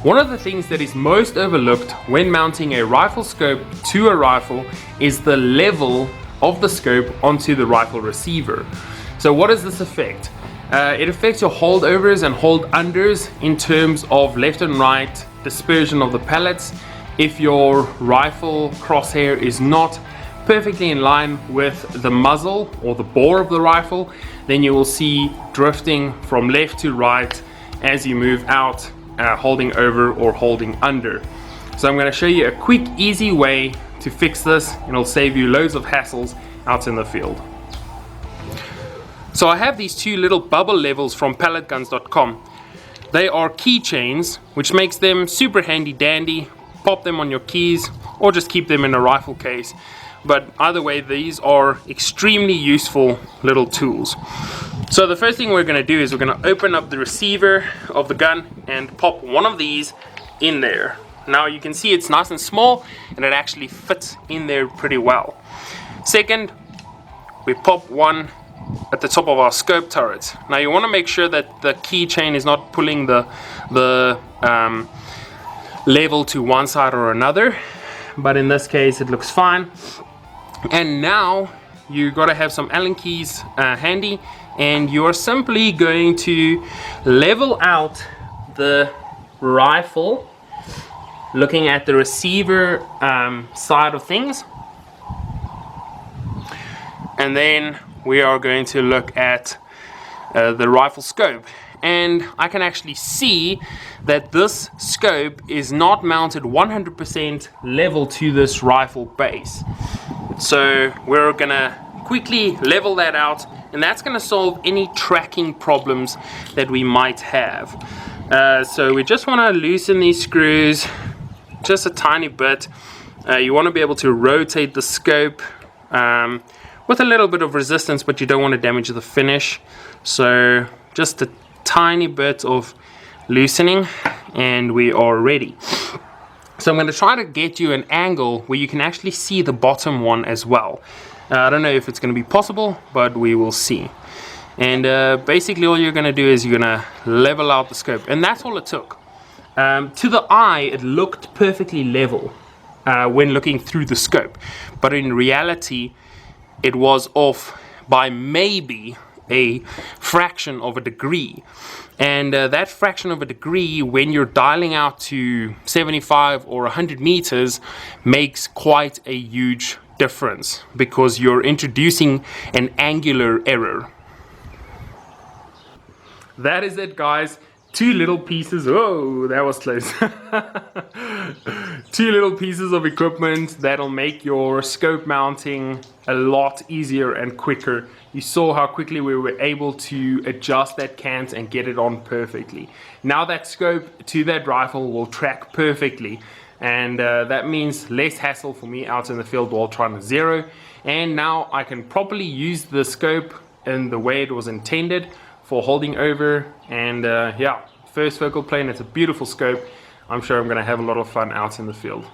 One of the things that is most overlooked when mounting a rifle scope to a rifle is the level of the scope onto the rifle receiver. So what does this affect? It affects your holdovers and hold unders in terms of left and right dispersion of the pellets. If your rifle crosshair is not perfectly in line with the muzzle or the bore of the rifle, then you will see drifting from left to right as you move out, holding over or holding under. So I'm going to show you a quick, easy way to fix this, and it'll save you loads of hassles out in the field. So I have these two little bubble levels from pelletguns.com. They are keychains, which makes them super handy dandy. Pop them on your keys or just keep them in a rifle case. But either way, these are extremely useful little tools. So the first thing we're going to do is we're going to open up the receiver of the gun and pop one of these in there. Now you can see it's nice and small and it actually fits in there pretty well. Second, we pop one at the top of our scope turret. Now you want to make sure that the keychain is not pulling the level to one side or another, but in this case it looks fine. And now you got to have some Allen keys handy, and you are simply going to level out the rifle looking at the receiver side of things, and then we are going to look at the rifle scope. And I can actually see that this scope is not mounted 100% level to this rifle base. So we're gonna quickly level that out, and that's gonna solve any tracking problems that we might have. So we just wanna loosen these screws just a tiny bit. You wanna be able to rotate the scope with a little bit of resistance, but you don't wanna damage the finish. So just a tiny bit of loosening and we are ready. So I'm going to try to get you an angle where you can actually see the bottom one as well. I don't know if it's going to be possible, but we will see. And basically all you're going to do is you're going to level out the scope, and that's all it took. To the eye it looked perfectly level when looking through the scope, but in reality it was off by maybe a fraction of a degree, and that fraction of a degree, when you're dialing out to 75 or 100 meters, makes quite a huge difference because you're introducing an angular error. That is it, guys. Two little pieces. Oh, that was close. Two little pieces of equipment that'll make your scope mounting a lot easier and quicker. You saw how quickly we were able to adjust that cant and get it on perfectly. Now that scope to that rifle will track perfectly, and that means less hassle for me out in the field while trying to zero. And now I can properly use the scope in the way it was intended for holding over. And yeah, first focal plane, it's a beautiful scope. I'm sure I'm going to have a lot of fun out in the field.